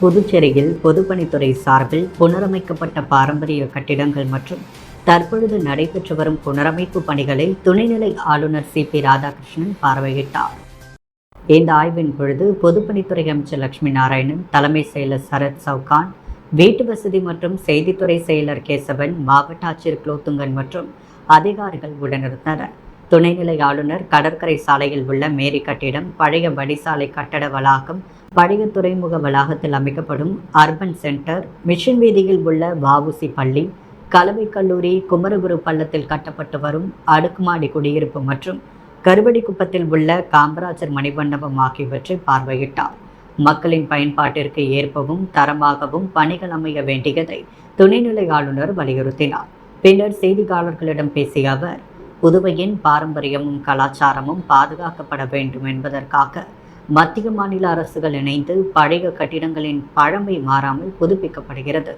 புதுச்சேரியில் பொதுப்பணித்துறை சார்பில் புனரமைக்கப்பட்ட பாரம்பரிய கட்டிடங்கள் மற்றும் தற்பொழுது நடைபெற்று வரும் புனரமைப்பு பணிகளை துணைநிலை ஆளுநர் சி.பி. ராதாகிருஷ்ணன் பார்வையிட்டார். இந்த ஆய்வின் பொழுது பொதுப்பணித்துறை அமைச்சர் லட்சுமி நாராயணன், தலைமை செயலர் சரத் சவுகான், வீட்டு வசதி மற்றும் செய்தித்துறை செயலர் கேசவன், மாவட்ட ஆட்சியர் குலோத்துங்கன் மற்றும் அதிகாரிகள் உடனிருந்தனர். துணைநிலை ஆளுநர் கடற்கரை சாலையில் உள்ள மேரி கட்டிடம், பழைய வடிசாலை கட்டட வளாகம், பழைய துறைமுக வளாகத்தில் அமைக்கப்படும் அர்பன் சென்டர், மிஷன் வீதியில் உள்ள வ.உ.சி. பள்ளி, கலவை கல்லூரி, குமரகுரு பள்ளத்தில் கட்டப்பட்டு வரும் அடுக்குமாடி குடியிருப்பு மற்றும் கருவடிக்குப்பத்தில் உள்ள காமராஜர் மணிமண்டபம் ஆகியவற்றை பார்வையிட்டார். மக்களின் பயன்பாட்டிற்கு ஏற்பவும் தரமாகவும் பணிகள் அமைய வேண்டியதை துணைநிலை ஆளுநர் வலியுறுத்தினார். பின்னர் செய்தியாளர்களிடம் பேசிய அவர், புதுவையின் பாரம்பரியமும் கலாச்சாரமும் பாதுகாக்கப்பட வேண்டும் என்பதற்காக மத்திய மாநில அரசுகள் இணைந்து பழைய கட்டிடங்களின் பழமை மாறாமல் புதுப்பிக்கப்படுகிறது.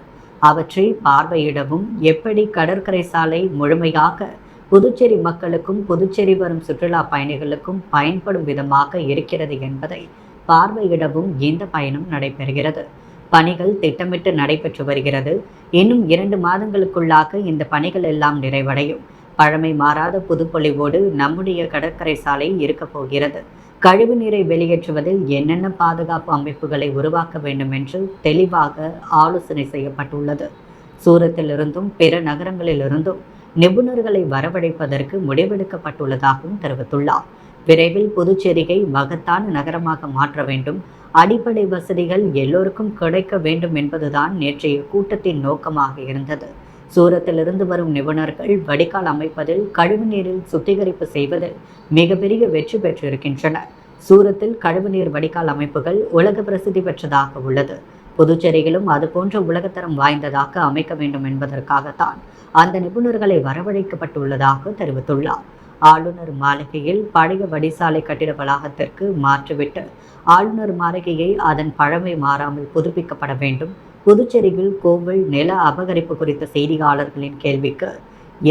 அவற்றை பார்வையிடவும், எப்படி கடற்கரை சாலை முழுமையாக புதுச்சேரி மக்களுக்கும் புதுச்சேரி வரும் சுற்றுலா பயணிகளுக்கும் பயன்படும் விதமாக இருக்கிறது என்பதை பார்வையிடவும் இந்த பயணம் நடைபெறுகிறது. பணிகள் திட்டமிட்டு நடைபெற்று வருகிறது. இன்னும் 2 மாதங்களுக்குள்ளாக இந்த பணிகள் எல்லாம் நிறைவடையும். பழமை மாறாத புதுப்பொலிவோடு நம்முடைய கடற்கரை சாலை இருக்கப் போகிறது. கழிவு நீரை வெளியேற்றுவதில் என்னென்ன பாதுகாப்பு அமைப்புகளை உருவாக்க வேண்டும் என்று தெளிவாக ஆலோசனை செய்யப்பட்டுள்ளது. சூரத்திலிருந்தும் பிற நகரங்களிலிருந்தும் நிபுணர்களை வரவழைப்பதற்கு முடிவெடுக்கப்பட்டுள்ளதாகவும் தெரிவித்துள்ளார். விரைவில் புதுச்சேரியை மகத்தான நகரமாக மாற்ற வேண்டும், அடிப்படை வசதிகள் எல்லோருக்கும் கிடைக்க வேண்டும் என்பதுதான் நேற்றைய கூட்டத்தின் நோக்கமாக இருந்தது. சூரத்திலிருந்து வரும் நிபுணர்கள் வடிகால் அமைப்பதில், கழிவுநீரில் சுத்திகரிப்பு செய்வதில் மிகப்பெரிய வெற்றி பெற்றிருக்கின்றனர். சூரத்தில் கழிவுநீர் வடிகால் அமைப்புகள் உலக பிரசித்தி பெற்றதாக உள்ளது. புதுச்சேரியிலும் அதுபோன்ற உலகத்தரம் வாய்ந்ததாக அமைக்க வேண்டும் என்பதற்காகத்தான் அந்த நிபுணர்களை வரவழைக்கப்பட்டுள்ளதாக தெரிவித்துள்ளார். ஆளுநர் மாளிகையில் பழைய வடிசாலை கட்டிட வளாகத்திற்கு மாற்றிவிட்டு ஆளுநர் மாளிகையை அதன் பழமை மாறாமல் புதுப்பிக்கப்பட வேண்டும். புதுச்சேரியில் கோவில் நில அபகரிப்பு குறித்த செய்தியாளர்களின் கேள்விக்கு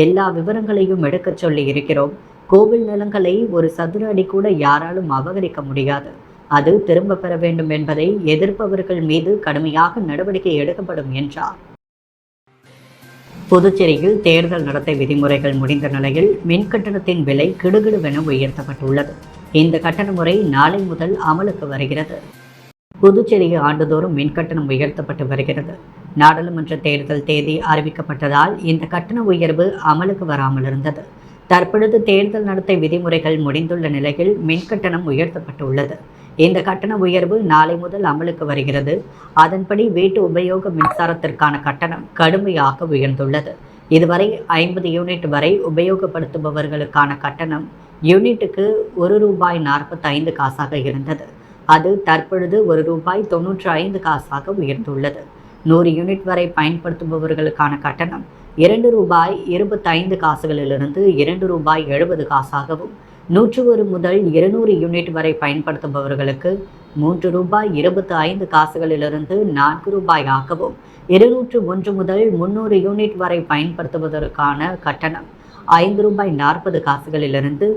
எல்லா விவரங்களையும் எடுக்கச் சொல்லி இருக்கிறோம். கோவில் நிலங்களை ஒரு சதுர அடி கூட யாராலும் அபகரிக்க முடியாது. அது திரும்ப பெற வேண்டும் என்பதை எதிர்ப்பவர்கள் மீது கடுமையாக நடவடிக்கை எடுக்கப்படும் என்றார். புதுச்சேரியில் தேர்தல் நடத்தை விதிமுறைகள் முடிந்த நிலையில் மின் கட்டணத்தின் விலை கிடுகிடுவென உயர்த்தப்பட்டுள்ளது. இந்த கட்டண முறை நாளை முதல் அமலுக்கு வருகிறது. புதுச்சேரியில் ஆண்டுதோறும் மின்கட்டணம் உயர்த்தப்பட்டு வருகிறது. நாடாளுமன்ற தேர்தல் தேதி அறிவிக்கப்பட்டதால் இந்த கட்டண உயர்வு அமலுக்கு வராமல் இருந்தது. தற்பொழுது தேர்தல் நடத்தை விதிமுறைகள் முடிந்துள்ள நிலையில் மின்கட்டணம் உயர்த்தப்பட்டுள்ளது. இந்த கட்டண உயர்வு நாளை முதல் அமலுக்கு வருகிறது. அதன்படி வீட்டு உபயோக மின்சாரத்திற்கான கட்டணம் கடுமையாக உயர்ந்துள்ளது. இதுவரை 50 யூனிட் வரை உபயோகப்படுத்துபவர்களுக்கான கட்டணம் யூனிட்டுக்கு ₹1.45 இருந்தது. அது தற்பொழுது ₹1.95 உயர்ந்துள்ளது. 100 யூனிட் வரை பயன்படுத்துபவர்களுக்கான கட்டணம் ₹2.25 ₹2.70 101 முதல் 200 யூனிட் வரை பயன்படுத்துபவர்களுக்கு ₹3.25 ₹4 201 முதல் 300 யூனிட் வரை பயன்படுத்துவதற்கான கட்டணம் ₹5.40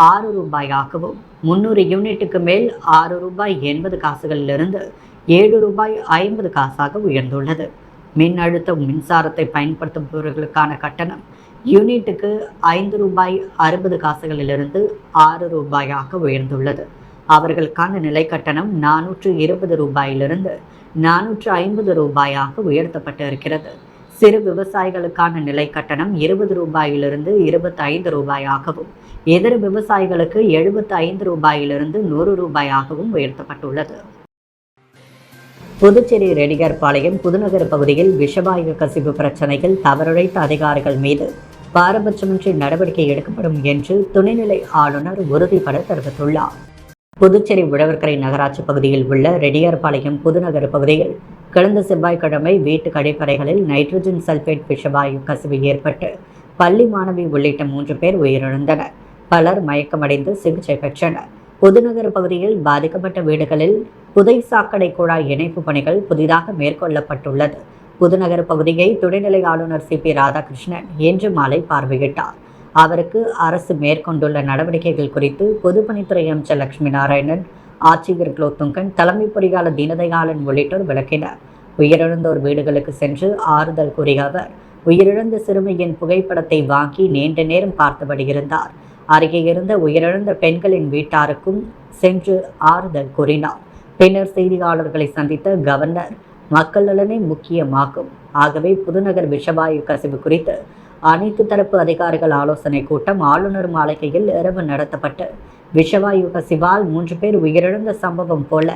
₹6 300 யூனிட்டுக்கு மேல் ₹6.80 ₹7.50 உயர்ந்துள்ளது. மின் அழுத்த மின்சாரத்தை பயன்படுத்துபவர்களுக்கான கட்டணம் யூனிட்டுக்கு ₹5.60 ₹6 உயர்ந்துள்ளது. அவர்களுக்கான நிலை கட்டணம் ₹420 ₹450 உயர்த்தப்பட்டு இருக்கிறது. சிறு விவசாயிகளுக்கான நிலை கட்டணம் ₹20 ₹25 இதர விவசாயிகளுக்கு ₹75 ₹100 உயர்த்தப்பட்டுள்ளது. புதுச்சேரி ரெட்டியார்பாளையம் புதுநகர் பகுதியில் விஷவாயு கசிவு பிரச்சனையில் தவறிழைத்த அதிகாரிகள் மீது பாரபட்சமின்றி நடவடிக்கை எடுக்கப்படும் என்று துணைநிலை ஆளுநர் உறுதிபட தெரிவித்துள்ளார். புதுச்சேரி உழவர்கரை நகராட்சி பகுதியில் உள்ள ரெட்டியார்பாளையம் புதுநகர் பகுதியில் கடந்த செவ்வாய்க்கிழமை வீட்டு கழிப்பறைகளில் நைட்ரஜன் சல்பேட் விஷவாயு கசிவு ஏற்பட்டு பள்ளி மாணவி உள்ளிட்ட 3 பேர் உயிரிழந்தனர். பலர் மயக்கமடைந்து சிகிச்சை பெற்றனர். புதுநகர் பகுதியில் பாதிக்கப்பட்ட வீடுகளில் புதை சாக்கடை குழாய் இணைப்பு பணிகள் புதிதாக மேற்கொள்ளப்பட்டுள்ளது. புதுநகர் பகுதியை துணைநிலை ஆளுநர் சி.பி. ராதாகிருஷ்ணன் இன்று மாலை பார்வையிட்டார். அவருக்கு அரசு மேற்கொண்டுள்ள நடவடிக்கைகள் குறித்து பொதுப்பணித்துறை அமைச்சர் லட்சுமி நாராயணன், ஆட்சியர் குலோத்துங்கன், தலைமை பொறியாளர் தீனதயாளன் உள்ளிட்டோர் விளக்கினர். உயிரிழந்தோர் வீடுகளுக்கு சென்று ஆறுதல் கூறிய அவர், உயிரிழந்த சிறுமியின் புகைப்படத்தை வாங்கி நீண்ட நேரம் பார்த்தபடி இருந்தார். அருகே இருந்த உயிரிழந்த பெண்களின் வீட்டாருக்கும் சென்று ஆறுதல் கூறினார். பின்னர் செய்தியாளர்களை சந்தித்த கவர்னர், மக்கள் நலனே முக்கியமாகும், ஆகவே புதுநகர் விஷவாயு கசிவு குறித்து அனைத்து தரப்பு அதிகாரிகள் ஆலோசனை கூட்டம் ஆளுநர் மாளிகையில் இரவு நடத்தப்பட்டு விஷவாயு கசிவால் 3 பேர் உயிரிழந்த சம்பவம் போல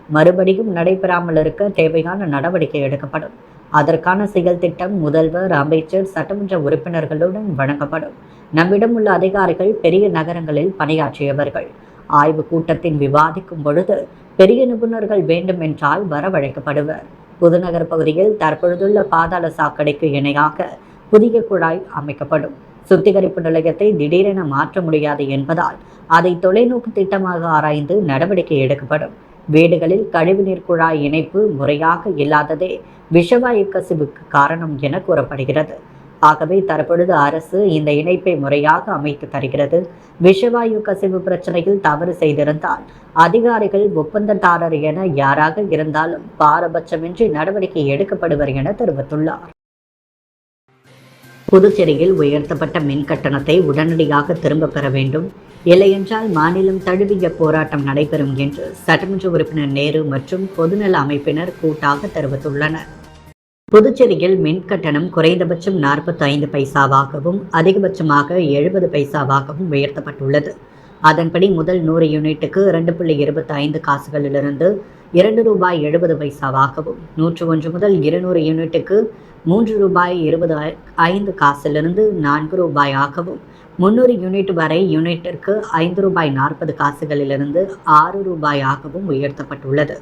மறுபடியும் நடைபெறாமல் இருக்க தேவையான நடவடிக்கை எடுக்கப்படும். அதற்கான செயல் திட்டம் முதல்வர், அமைச்சர், சட்டமன்ற உறுப்பினர்களுடன் வழங்கப்படும். நம்மிடம் உள்ள அதிகாரிகள் பெரிய நகரங்களில் பணியாற்றியவர்கள். ஆய்வு கூட்டத்தில் விவாதிக்கும் பொழுது பெரிய நிபுணர்கள் வேண்டும் என்றால் வரவழைக்கப்படுவர். புதுநகர் பகுதியில் தற்பொழுதுள்ள பாதாள சாக்கடைக்கு இணையாக புதிய குழாய் அமைக்கப்படும். சுத்திகரிப்பு நிலையத்தை திடீரென மாற்ற முடியாது என்பதால் அதை தொலைநோக்கு திட்டமாக ஆராய்ந்து நடவடிக்கை எடுக்கப்படும். வீடுகளில் கழிவுநீர் குழாய் இணைப்பு முறையாக இல்லாததே விஷவாயு கசிவுக்கு காரணம் என கூறப்படுகிறது. ஆகவே தற்பொழுது அரசு இந்த இணைப்பை முறையாக அமைத்து தருகிறது. விஷவாயு கசிவு பிரச்சனையில் தவறு செய்திருந்தால் அதிகாரிகள், ஒப்பந்ததாரர் என யாராக இருந்தாலும் பாரபட்சமின்றி நடவடிக்கை எடுக்கப்படுவர் என தெரிவித்துள்ளார். புதுச்சேரியில் உயர்த்தப்பட்ட மின் கட்டணத்தை உடனடியாக திரும்பப் பெற வேண்டும், இல்லையென்றால் மாநிலம் தழுவிய போராட்டம் நடைபெறும் என்று சட்டமன்ற உறுப்பினர் நேரு மற்றும் பொதுநல அமைப்பினர் கூட்டாக தெரிவித்துள்ளனர். புதுச்சேரியில் மின் கட்டணம் குறைந்தபட்சம் 45 பைசாவாகவும் அதிகபட்சமாக 70 பைசாவாகவும் உயர்த்தப்பட்டுள்ளது. அதன்படி முதல் 100 யூனிட்டுக்கு 2.25 காசுகளிலிருந்து ₹2.70 101 முதல் 200 யூனிட்டுக்கு ₹3.25 4 300 யூனிட் வரை யூனிட்டிற்கு ₹5.40 6 உயர்த்தப்பட்டுள்ளது.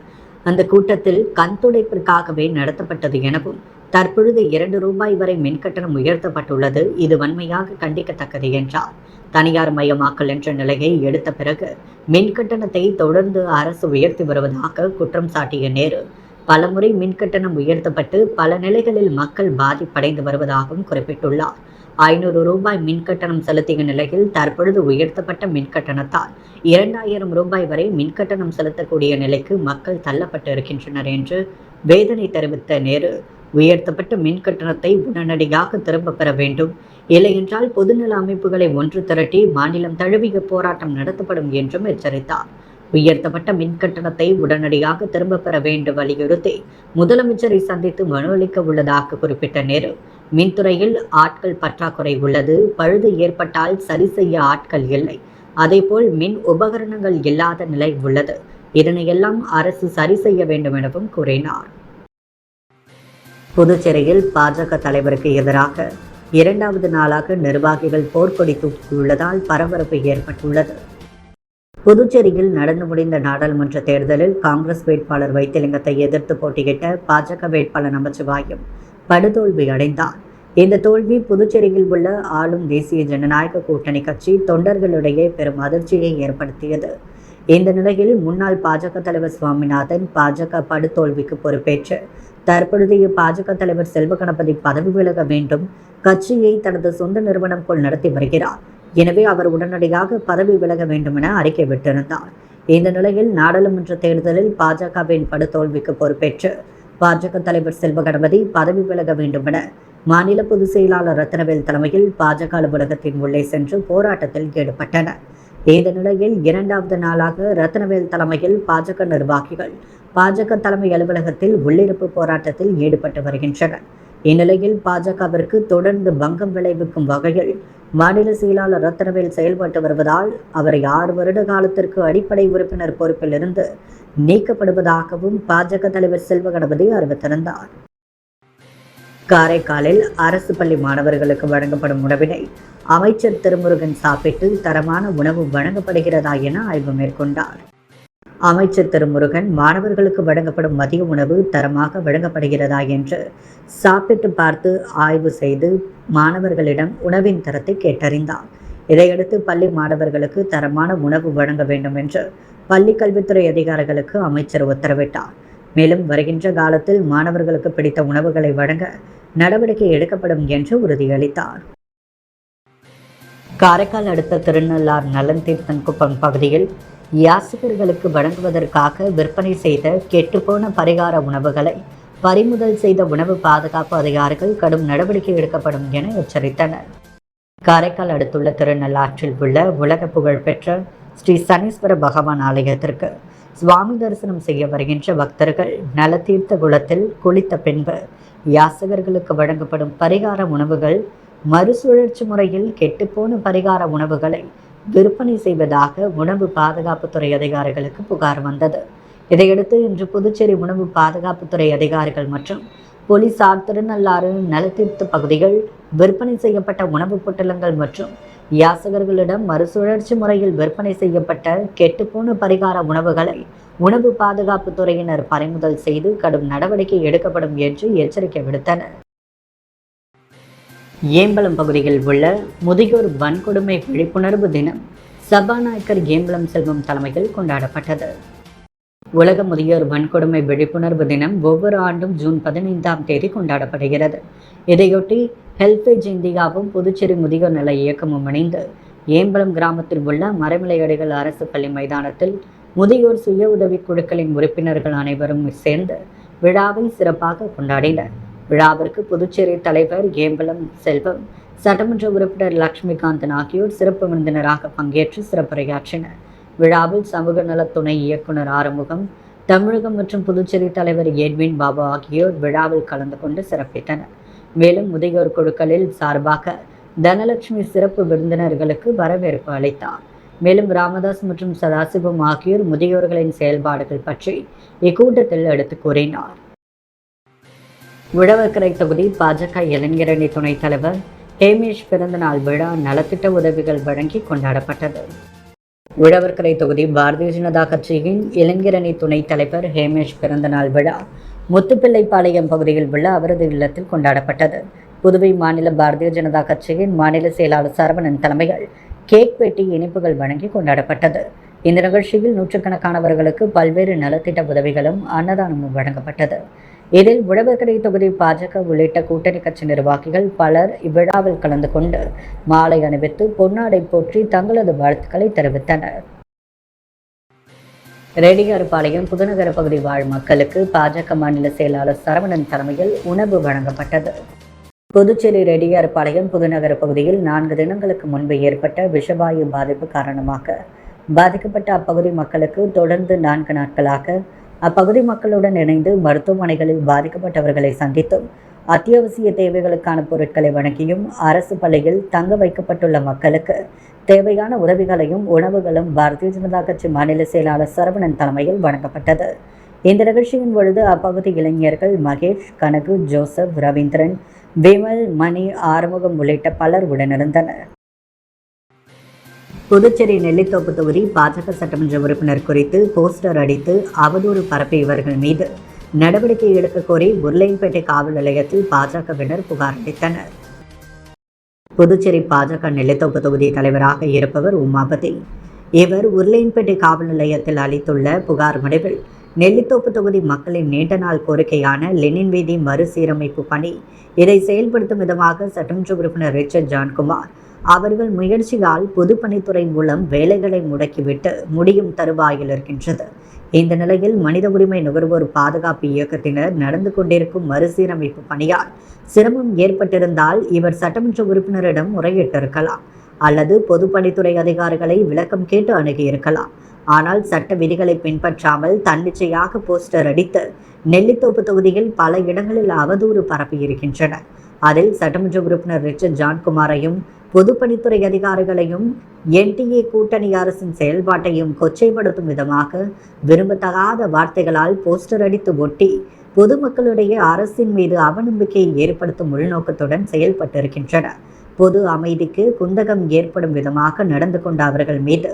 அந்த கூட்டத்தில் கண் துடைப்பிற்காகவே நடத்தப்பட்டது எனவும், தற்பொழுது ₹2 வரை மின்கட்டணம் உயர்த்தப்பட்டுள்ளது, இது வன்மையாக கண்டிக்கத்தக்கது என்றார். தனியார் மயமாக்கல் என்ற நிலையை எடுத்த பிறகு மின்கட்டணத்தை தொடர்ந்து அரசு உயர்த்தி வருவதாக குற்றம் சாட்டிய நேரு, பலமுறை மின்கட்டணம் உயர்த்தப்பட்டு பல நிலைகளில் மக்கள் பாதிப்படைந்து வருவதாகவும் குறிப்பிட்டுள்ளார். ₹500 மின்கட்டணம் செலுத்திய நிலையில் தற்பொழுது உயர்த்தப்பட்ட மின்கட்டணத்தால் ₹2000 வரை மின்கட்டணம் செலுத்தக்கூடிய நிலைக்கு மக்கள் தள்ளப்பட்டு இருக்கின்றனர் என்று வேதனை தெரிவித்த நேரு, உயர்த்தப்பட்ட மின்கட்டணத்தை உடனடியாக திரும்ப பெற வேண்டும், இல்லையென்றால் பொதுநல அமைப்புகளை ஒன்று திரட்டி மாநிலம் தழுவிய போராட்டம் நடத்தப்படும் என்றும் எச்சரித்தார். உயர்த்தப்பட்ட மின்கட்டணத்தை உடனடியாக திரும்ப பெற வேண்டும் வலியுறுத்தி முதலமைச்சரை சந்தித்து மனு அளிக்க உள்ளதாக குறிப்பிட்ட நேரு, மின்துறையில் ஆட்கள் பற்றாக்குறை உள்ளது, பழுது ஏற்பட்டால் சரி செய்ய ஆட்கள் இல்லை, அதேபோல் மின் உபகரணங்கள் இல்லாத நிலை உள்ளது, இதனையெல்லாம் அரசு சரி செய்ய வேண்டும் எனவும் கூறினார். புதுச்சேரியில் பாஜக தலைவருக்கு எதிராக 2வது நாளாக நிர்வாகிகள் போர்க்கொடி தூக்கியுள்ளதால் பரபரப்பு ஏற்பட்டுள்ளது. புதுச்சேரியில் நடந்து முடிந்த நாடாளுமன்ற தேர்தலில் காங்கிரஸ் வேட்பாளர் வைத்திலிங்கத்தை எதிர்த்து போட்டியிட்ட பாஜக வேட்பாளர் நமச்சிவாயம் படுதோல்வி அடைந்தார். இந்த தோல்வி புதுச்சேரியில் உள்ள ஆளும் தேசிய ஜனநாயக கூட்டணி கட்சி தொண்டர்களிடையே பெரும் அதிர்ச்சியை ஏற்படுத்தியது. இந்த நிலையில் முன்னாள் பாஜக தலைவர் சுவாமிநாதன் பாஜக படுதோல்விக்கு பொறுப்பேற்று தற்பொழுதைய பாஜக தலைவர் செல்வ கணபதி பதவி விலக வேண்டும், கட்சியை தனது சொந்த நிறுவனம் போல் நடத்தி வருகிறார், எனவே அவர் உடனடியாக பதவி விலக வேண்டும் என அறிக்கை விட்டிருந்தார். இந்த நிலையில் நாடாளுமன்ற தேர்தலில் பாஜகவின் படுதோல்விக்கு பொறுப்பேற்று பாஜக தலைவர் செல்வ கணபதி பதவி விலக வேண்டும் என மாநில பொதுச் செயலாளர் ரத்னவேல் தலைமையில் பாஜக அலுவலகத்தின் உள்ளே சென்று போராட்டத்தில் ஈடுபட்டனர். இந்த நிலையில் 2வது நாளாக ரத்னவேல் தலைமையில் பாஜக நிர்வாகிகள் பாஜக தலைமை அலுவலகத்தில் உள்ளிருப்பு போராட்டத்தில் ஈடுபட்டு வருகின்றனர். இந்நிலையில் பாஜகவிற்கு தொடர்ந்து பங்கம் விளைவிக்கும் வகையில் மாநில செயலாளர் ரத்னவேல் செயல்பட்டு வருவதால் அவர் 6 வருட காலத்திற்கு அடிப்படை உறுப்பினர் பொறுப்பில் இருந்து நீக்கப்படுவதாகவும் பாஜக தலைவர் செல்வ கணபதி அறிவித்திருந்தார். காரைக்காலில் அரசு பள்ளி மாணவர்களுக்கு வழங்கப்படும் உணவினை அமைச்சர் திருமுருகன் சாப்பிட்டு தரமான உணவு வழங்கப்படுகிறதா என ஆய்வு மேற்கொண்டார். அமைச்சர் திருமுருகன் மாணவர்களுக்கு வழங்கப்படும் மதிய உணவு தரமாக வழங்கப்படுகிறதா என்று சாப்பிட்டு பார்த்து ஆய்வு செய்து மாணவர்களிடம் உணவின் தரத்தை கேட்டறிந்தார். இதையடுத்து பள்ளி மாணவர்களுக்கு தரமான உணவு வழங்க வேண்டும் என்று பள்ளி கல்வித்துறை அதிகாரிகளுக்கு அமைச்சர் உத்தரவிட்டார். மேலும் வருகின்ற காலத்தில் மாணவர்களுக்கு பிடித்த உணவுகளை வழங்க நடவடிக்கை எடுக்கப்படும் என்று உறுதியளித்தார். காரைக்கால் அடுத்த திருநள்ளார் நலந்தீர்த்தன்குப்பம் பகுதியில் யாசகர்களுக்கு வழங்குவதற்காக விற்பனை செய்த கெட்டுப்போன பரிகார உணவுகளை பறிமுதல் செய்த உணவு பாதுகாப்பு அதிகாரிகள் கடும் நடவடிக்கை எடுக்கப்படும் என எச்சரித்தனர். காரைக்கால் அடுத்துள்ள திருநள்ளாற்றில் உள்ள உலக புகழ்பெற்ற ஸ்ரீ சனீஸ்வர பகவான் ஆலயத்திற்கு சுவாமி தரிசனம் செய்ய வருகின்ற பக்தர்கள் நலத்தீர்த்த குளத்தில் குளித்த பின்பு யாசகர்களுக்கு வழங்கப்படும் பரிகார உணவுகள் மறுசுழற்சி முறையில் கெட்டுப்போன பரிகார உணவுகளை விற்பனை செய்வதாக உணவு பாதுகாப்புத்துறை அதிகாரிகளுக்கு புகார் வந்தது. இதையடுத்து இன்று புதுச்சேரி உணவு பாதுகாப்புத்துறை அதிகாரிகள் மற்றும் போலீசார் திருநள்ளாறு நலத்தீர்த்த பகுதிகள் விற்பனை செய்யப்பட்ட உணவுப் பொட்டலங்கள் மற்றும் யாசகர்களிடம் மறுசுழற்சி முறையில் விற்பனை செய்யப்பட்ட கெட்டுப்போன பரிகார உணவுகளை உணவு பாதுகாப்புத்துறையினர் பறிமுதல் செய்து கடும் நடவடிக்கை எடுக்கப்படும் என்று எச்சரிக்கை விடுத்தனர். ஏம்பலம் பகுதியில் உள்ள முதியோர் வன்கொடுமை விழிப்புணர்வு தினம் சபாநாயகர் ஏம்பலம் செல்வம் தலைமையில் கொண்டாடப்பட்டது. உலக முதியோர் வன்கொடுமை விழிப்புணர்வு தினம் ஒவ்வொரு ஆண்டும் ஜூன் 15ஆம் தேதி கொண்டாடப்படுகிறது. இதையொட்டி ஹெல்பேஜ் இந்தியாவும் புதுச்சேரி முதியோர் நல இயக்கமும் இணைந்து ஏம்பலம் கிராமத்தில் உள்ள மறைமலையடிகள் அரசு பள்ளி மைதானத்தில் முதியோர் சுய உதவி குழுக்களின் உறுப்பினர்கள் அனைவரும் சேர்ந்து விழாவை சிறப்பாக கொண்டாடினர். விழாவிற்கு புதுச்சேரி தலைவர் ஏம்பலம் செல்வம், சட்டமன்ற உறுப்பினர் லட்சுமிகாந்தன் ஆகியோர் சிறப்பு விருந்தினராக பங்கேற்று சிறப்புரையாற்றினர். விழாவில் சமூக நல துணை இயக்குனர் ஆறுமுகம், தமிழகம் மற்றும் புதுச்சேரி தலைவர் எட்வின் பாபு ஆகியோர் விழாவில் கலந்து கொண்டு சிறப்பித்தனர். மேலும் முதியோர் குழுக்களில் சார்பாக தனலட்சுமி சிறப்பு விருந்தினர்களுக்கு வரவேற்பு அளித்தார். மேலும் ராமதாஸ் மற்றும் சதாசிவம் ஆகியோர் முதியோர்களின் செயல்பாடுகள் பற்றி இக்கூட்டத்தில் எடுத்துக் கூறினார். உழவர்கரை தொகுதி பாஜக இளைஞரணி துணைத் தலைவர் ஹேமேஷ் பிறந்தநாள் விழா நலத்திட்ட உதவிகள் வழங்கி கொண்டாடப்பட்டது. உழவர்கரை தொகுதி பாரதிய ஜனதா கட்சியின் இளைஞரணி துணைத் தலைவர் ஹேமேஷ் பிறந்தநாள் விழா முத்துப்பிள்ளைப்பாளையம் பகுதியில் உள்ள அவரது இல்லத்தில் கொண்டாடப்பட்டது. புதுவை மாநில பாரதிய ஜனதா கட்சியின் மாநில செயலாளர் சரவணன் தலைமையில் கேக் வெட்டி இனிப்புகள் வழங்கி கொண்டாடப்பட்டது. இந்த நிகழ்ச்சியில் நூற்றுக்கணக்கானவர்களுக்கு பல்வேறு நலத்திட்ட உதவிகளும் அன்னதானமும் வழங்கப்பட்டது. இதில் உழவர்கரை தொகுதி பாஜக உள்ளிட்ட கூட்டணி கட்சி நிர்வாகிகள் பலர் இவ்விழாவில் கலந்து கொண்டு மாலை அணிவித்து பொன்னாடை போற்றி தங்களது வாழ்த்துக்களை தெரிவித்தனர். ரெட்டியார்பாளையம் புதுநகர பகுதி வாழ் மக்களுக்கு பாஜக மாநில செயலாளர் சரவணன் தலைமையில் உணவு வழங்கப்பட்டது. புதுச்சேரி ரெட்டியார்பாளையம் புதுநகர பகுதியில் 4 தினங்களுக்கு முன்பு ஏற்பட்ட விஷவாயு பாதிப்பு காரணமாக பாதிக்கப்பட்ட அப்பகுதி மக்களுக்கு தொடர்ந்து 4 நாட்களாக அப்பகுதி மக்களுடன் இணைந்து மருத்துவமனைகளில் பாதிக்கப்பட்டவர்களை சந்தித்தும் அத்தியாவசிய தேவைகளுக்கான பொருட்களை வழங்கியும் அரசு பள்ளியில் தங்க வைக்கப்பட்டுள்ள மக்களுக்கு தேவையான உதவிகளையும் உணவுகளும் பாரதிய ஜனதா கட்சி மாநில செயலாளர் சரவணன் தலைமையில் வழங்கப்பட்டது. இந்த நிகழ்ச்சியின் பொழுது அப்பகுதி இளைஞர்கள் மகேஷ், கனகு, ஜோசப், ரவீந்திரன், விமல், மணி, ஆறுமுகம் உள்ளிட்ட பலர் உடனிருந்தனர். புதுச்சேரி நெல்லித்தோப்பு தொகுதி பாஜக சட்டமன்ற உறுப்பினர் குறித்து போஸ்டர் அடித்து அவதூறு பரப்பியவர்கள் மீது நடவடிக்கை எடுக்க கோரி உருளையன்பேட்டை காவல் நிலையத்தில் பாஜகவினர் புகார் அளித்தனர். புதுச்சேரி பாஜக நெல்லித்தோப்பு தொகுதி தலைவராக இருப்பவர் உமாபதி. இவர் உருளையன்பேட்டை காவல் நிலையத்தில் அளித்துள்ள புகார் முடிவில் நெல்லித்தோப்பு தொகுதி மக்களின் நீண்ட நாள் கோரிக்கையான லெனின் வீதி மறுசீரமைப்பு பணி, இதை செயல்படுத்தும் விதமாக சட்டமன்ற உறுப்பினர் ரிச்சர்ட் ஜான்குமார் அவர்கள் முயற்சியால் பொதுப்பணித்துறை மூலம் வேலைகளை முடக்கிவிட்டு முடியும் தருவாயில் இருக்கின்றது. இந்த நிலையில் மனித உரிமை நுகர்வோர் பாதுகாப்பு இயக்கத்தினர் நடந்து கொண்டிருக்கும் மறுசீரமைப்பு பணியால் சிரமம் ஏற்பட்டிருந்தால் இவர் சட்டமன்ற உறுப்பினரிடம் முறையிட்டிருக்கலாம் அல்லது பொதுப்பணித்துறை அதிகாரிகளை விளக்கம் கேட்டு அணுகியிருக்கலாம். ஆனால் சட்ட விதிகளை பின்பற்றாமல் தன்னிச்சையாக போஸ்டர் அடித்து நெல்லித்தோப்பு தொகுதியில் பல இடங்களில் அவதூறு பரப்பியிருக்கின்றனர். அதில் சட்டமன்ற உறுப்பினர் ரிச்சர்ட் ஜான்குமாரையும் பொதுப்பணித்துறை அதிகாரிகளையும் என்டிஏ கூட்டணி அரசின் செயல்பாட்டையும் கொச்சைப்படுத்தும் விதமாக விரும்பத்தகாத வார்த்தைகளால் போஸ்டர் அடித்து ஒட்டி பொதுமக்களிடையே அரசின் மீது அவநம்பிக்கையை ஏற்படுத்தும் உள்நோக்கத்துடன் செயல்பட்டிருக்கின்றனர். பொது அமைதிக்கு குந்தகம் ஏற்படும் விதமாக நடந்து கொண்ட அவர்கள் மீது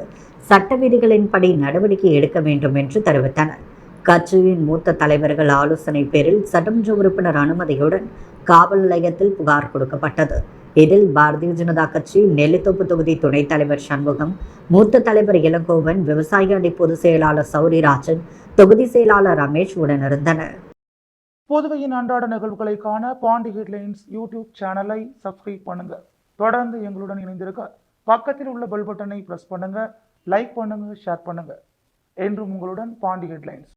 சட்ட விதிகளின்படி நடவடிக்கை எடுக்க வேண்டும் என்று தெரிவித்தனர். கட்சியின் மூத்த தலைவர்கள் ஆலோசனை பேரில் சட்டமன்ற உறுப்பினர் அனுமதியுடன் காவல் நிலையத்தில் புகார் கொடுக்கப்பட்டது. இதில் பாரதிய ஜனதா கட்சி நெல்லித்தோப்பு தொகுதி துணைத் தலைவர் சண்முகம், மூத்த தலைவர் இளங்கோவன், விவசாய அணி பொதுச் செயலாளர் சௌரிராஜன், தொகுதி செயலாளர் ரமேஷ் உடனிருந்தனர். புதுவையின் அன்றாட நிகழ்வுகளை காண பாண்டி ஹெட்லைன்ஸ் யூடியூப் சேனலை சப்ஸ்கிரைப் பண்ணுங்க. தொடர்ந்து எங்களுடன் இணைந்திருக்க பக்கத்தில் உள்ள பெல் பட்டனை பிரஸ் பண்ணுங்க, லைக் பண்ணுங்க, ஷேர் பண்ணுங்க. என்றும் உங்களுடன் பாண்டி ஹெட்லைன்ஸ்.